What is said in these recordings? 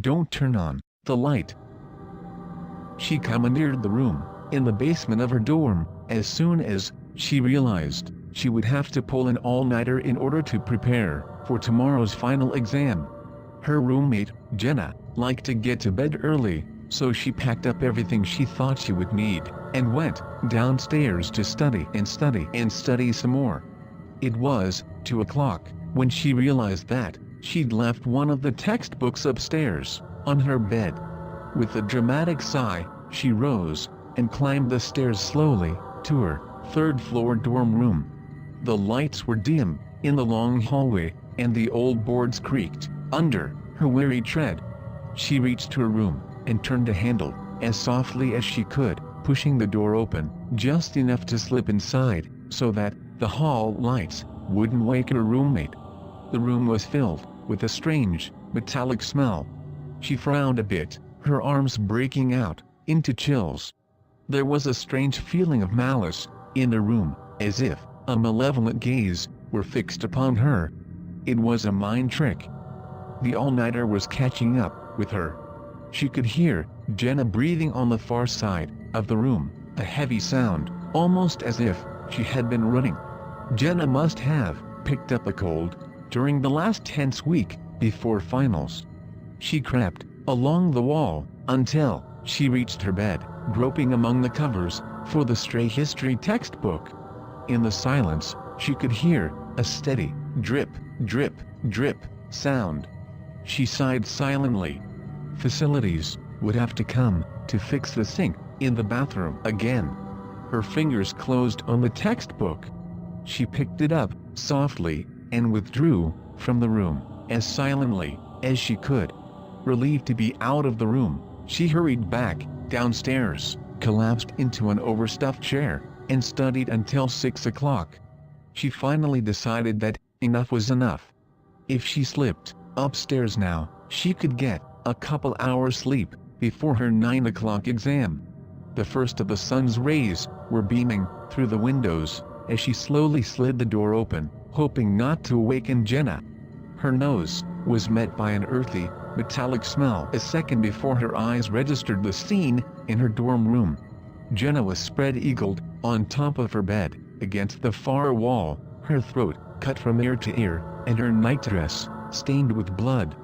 "Don't turn on the light." She commandeered the room, in the basement of her dorm, as soon as she realized she would have to pull an all-nighter in order to prepare for tomorrow's final exam. Her roommate, Jenna, liked to get to bed early, so she packed up everything she thought she would need, and went downstairs to study and study some more. It was 2 o'clock when she realized that she'd left one of the textbooks upstairs, on her bed. With a dramatic sigh, she rose and climbed the stairs slowly to her third-floor dorm room. The lights were dim in the long hallway, and the old boards creaked under her weary tread. She reached her room and turned the handle as softly as she could, pushing the door open just enough to slip inside so that the hall lights wouldn't wake her roommate. The room was filled with a strange, metallic smell. She frowned a bit, her arms breaking out into chills. There was a strange feeling of malice in the room, as if a malevolent gaze were fixed upon her. It was a mind trick. The all-nighter was catching up with her. She could hear Jenna breathing on the far side of the room, a heavy sound, almost as if she had been running. Jenna must have picked up a cold during the last tense week before finals. She crept along the wall until she reached her bed, groping among the covers for the stray history textbook. In the silence, she could hear a steady drip, drip, drip sound. She sighed silently. Facilities would have to come to fix the sink in the bathroom again. Her fingers closed on the textbook. She picked it up softly and withdrew from the room as silently as she could. Relieved to be out of the room, she hurried back downstairs, collapsed into an overstuffed chair, and studied until 6 o'clock. She finally decided that enough was enough. If she slipped upstairs now, she could get a couple hours sleep before her 9 o'clock exam. The first of the sun's rays were beaming through the windows as she slowly slid the door open, hoping not to awaken Jenna. Her nose was met by an earthy, metallic smell a second before her eyes registered the scene in her dorm room. Jenna was spread-eagled on top of her bed, against the far wall, her throat cut from ear to ear, and her nightdress stained with blood.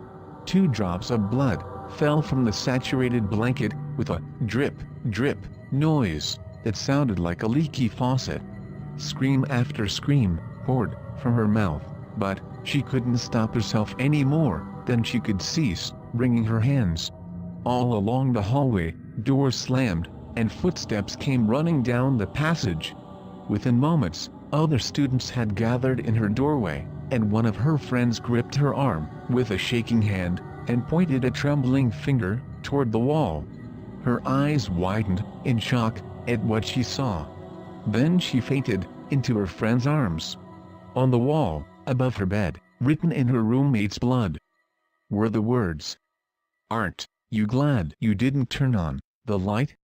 2 drops of blood fell from the saturated blanket with a drip, drip noise that sounded like a leaky faucet. Scream after scream poured from her mouth, but she couldn't stop herself any more than she could cease wringing her hands. All along the hallway, doors slammed, and footsteps came running down the passage. Within moments, other students had gathered in her doorway, and one of her friends gripped her arm with a shaking hand and pointed a trembling finger toward the wall. Her eyes widened in shock at what she saw. Then she fainted into her friend's arms. On the wall, above her bed, written in her roommate's blood, were the words, "Aren't you glad you didn't turn on the light?"